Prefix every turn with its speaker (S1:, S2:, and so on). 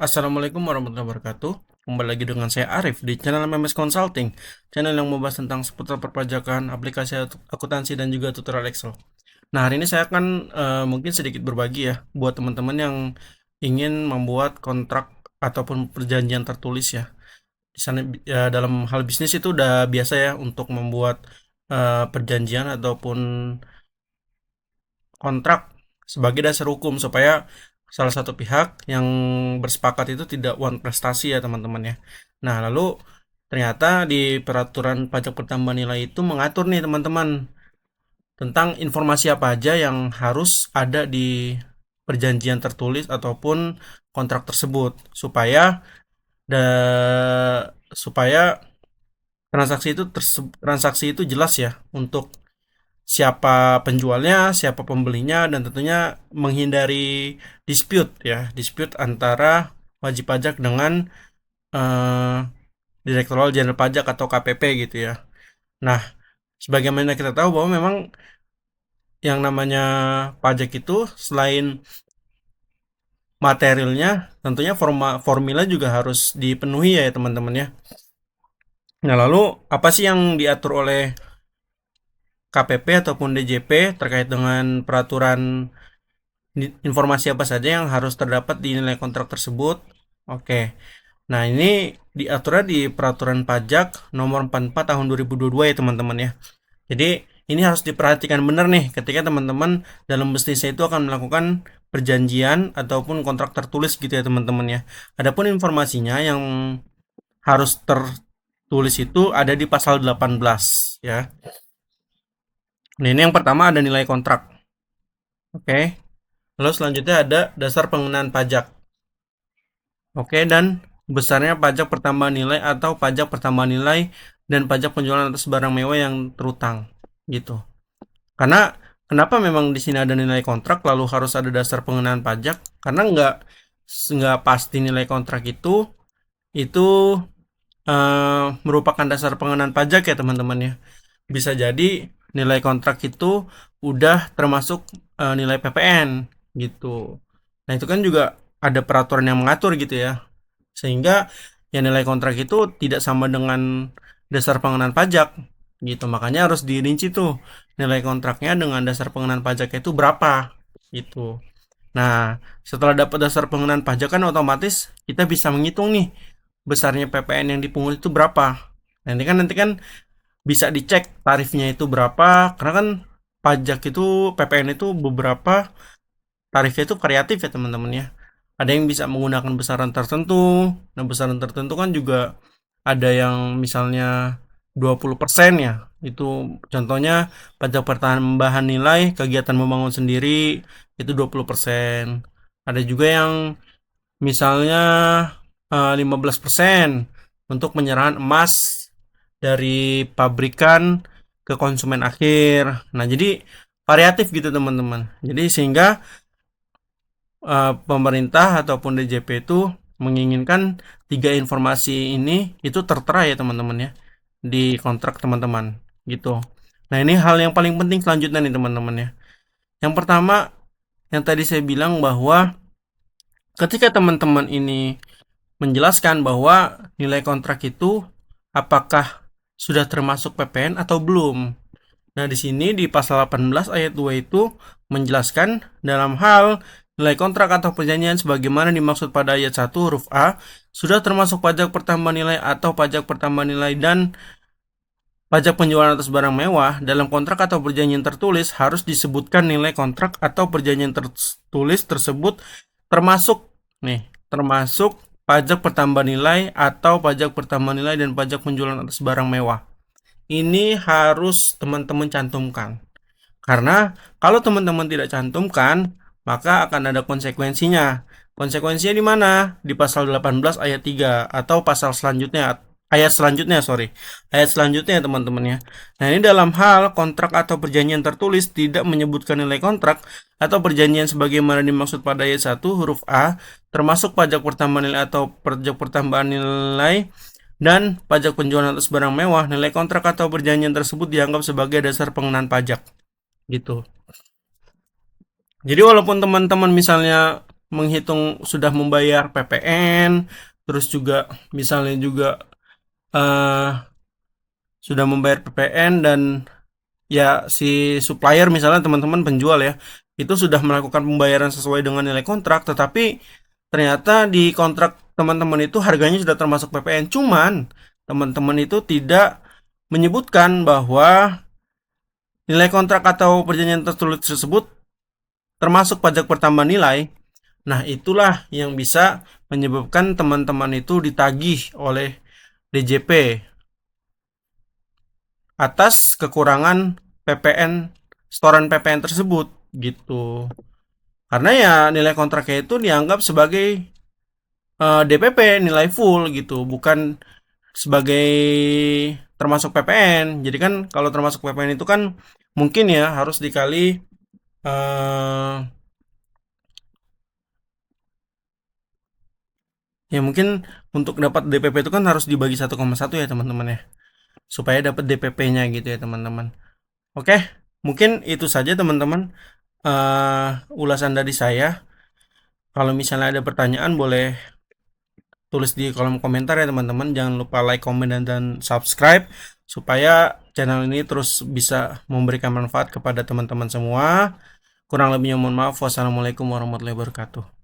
S1: Assalamualaikum warahmatullahi wabarakatuh. Kembali lagi dengan saya Arif di channel MMS Consulting, channel yang membahas tentang seputar perpajakan, aplikasi akuntansi dan juga tutorial Excel. Nah, hari ini saya akan mungkin sedikit berbagi ya buat teman-teman yang ingin membuat kontrak ataupun perjanjian tertulis ya. Di sana dalam hal bisnis itu udah biasa ya untuk membuat perjanjian ataupun kontrak sebagai dasar hukum supaya salah satu pihak yang bersepakat itu tidak one prestasi ya teman-teman ya. Nah, lalu ternyata di peraturan pajak pertambahan nilai itu mengatur nih teman-teman tentang informasi apa aja yang harus ada di perjanjian tertulis ataupun kontrak tersebut supaya transaksi itu jelas ya untuk siapa penjualnya, siapa pembelinya, dan tentunya menghindari dispute antara wajib pajak dengan eh, Direktorat Jenderal Pajak atau KPP gitu ya. Nah, sebagaimana kita tahu bahwa memang yang namanya pajak itu selain materialnya, tentunya formula juga harus dipenuhi ya teman-teman ya. Nah, lalu apa sih yang diatur oleh KPP ataupun DJP terkait dengan peraturan informasi apa saja yang harus terdapat di nilai kontrak tersebut? Oke. Nah, ini diaturnya di Peraturan Pajak Nomor 44 Tahun 2022 ya, teman-teman ya. Jadi, ini harus diperhatikan benar nih ketika teman-teman dalam bisnisnya itu akan melakukan perjanjian ataupun kontrak tertulis gitu ya, teman-teman ya. Adapun informasinya yang harus tertulis itu ada di pasal 18 ya. Nah, ini yang pertama ada nilai kontrak. Oke. Lalu selanjutnya ada dasar pengenaan pajak. Oke, dan besarnya pajak pertambahan nilai atau pajak pertambahan nilai dan pajak penjualan atas barang mewah yang terutang gitu. Karena kenapa memang di sini ada nilai kontrak lalu harus ada dasar pengenaan pajak? Karena nggak pasti nilai kontrak itu merupakan dasar pengenaan pajak ya teman-teman ya. Bisa jadi nilai kontrak itu udah termasuk nilai PPN gitu. Nah, itu kan juga ada peraturan yang mengatur gitu ya. Sehingga yang nilai kontrak itu tidak sama dengan dasar pengenaan pajak gitu. Makanya harus dirinci tuh nilai kontraknya dengan dasar pengenaan pajak itu berapa gitu. Nah, setelah dapat dasar pengenaan pajak kan otomatis kita bisa menghitung nih besarnya PPN yang dipungut itu berapa. Nanti kan bisa dicek tarifnya itu berapa karena kan pajak itu PPN itu beberapa tarifnya itu variatif ya teman-teman ya. Ada yang bisa menggunakan besaran tertentu. Nah, besaran tertentu kan juga ada yang misalnya 20% ya. Itu contohnya pajak pertambahan nilai kegiatan membangun sendiri itu 20%. Ada juga yang misalnya 15% untuk penyerahan emas dari pabrikan ke konsumen akhir. Nah, jadi variatif gitu teman-teman. Jadi sehingga pemerintah ataupun DJP itu menginginkan tiga informasi ini itu tertera ya teman-teman ya di kontrak teman-teman gitu. Nah, ini hal yang paling penting selanjutnya nih teman-teman ya. Yang pertama yang tadi saya bilang bahwa ketika teman-teman ini menjelaskan bahwa nilai kontrak itu apakah sudah termasuk PPN atau belum. Nah, di sini di pasal 18 ayat 2 itu menjelaskan dalam hal nilai kontrak atau perjanjian sebagaimana dimaksud pada ayat 1 huruf A sudah termasuk pajak pertambahan nilai atau pajak pertambahan nilai dan pajak penjualan atas barang mewah dalam kontrak atau perjanjian tertulis harus disebutkan nilai kontrak atau perjanjian tertulis tersebut termasuk termasuk pajak pertambahan nilai atau pajak pertambahan nilai dan pajak penjualan atas barang mewah. Ini harus teman-teman cantumkan. Karena kalau teman-teman tidak cantumkan, maka akan ada konsekuensinya. Konsekuensinya di mana? Di pasal 18 ayat 3 atau pasal selanjutnya ayat selanjutnya, sorry. Ayat selanjutnya ya teman-teman ya. Nah, ini dalam hal kontrak atau perjanjian tertulis tidak menyebutkan nilai kontrak atau perjanjian sebagaimana dimaksud pada ayat 1 huruf A, termasuk pajak pertambahan nilai atau pajak pertambahan nilai dan pajak penjualan atas barang mewah, nilai kontrak atau perjanjian tersebut dianggap sebagai dasar pengenaan pajak gitu. Jadi walaupun teman-teman misalnya menghitung sudah membayar PPN, terus juga misalnya juga sudah membayar PPN dan ya si supplier misalnya teman-teman penjual ya, itu sudah melakukan pembayaran sesuai dengan nilai kontrak, tetapi ternyata di kontrak teman-teman itu harganya sudah termasuk PPN, cuman teman-teman itu tidak menyebutkan bahwa nilai kontrak atau perjanjian tertulis tersebut termasuk pajak pertambahan nilai. Nah, itulah yang bisa menyebabkan teman-teman itu ditagih oleh DJP atas kekurangan PPN, setoran PPN tersebut gitu. Karena ya nilai kontraknya itu dianggap sebagai DPP, nilai full gitu, bukan sebagai termasuk PPN. Jadi kan kalau termasuk PPN itu kan mungkin ya harus dikali ya mungkin untuk dapat DPP itu kan harus dibagi 1,1 ya teman-teman ya. Supaya dapat DPP-nya gitu ya teman-teman. Oke, mungkin itu saja teman-teman ulasan dari saya. Kalau misalnya ada pertanyaan boleh tulis di kolom komentar ya teman-teman. Jangan lupa like, komen, dan subscribe supaya channel ini terus bisa memberikan manfaat kepada teman-teman semua. Kurang lebihnya mohon maaf. Wassalamualaikum warahmatullahi wabarakatuh.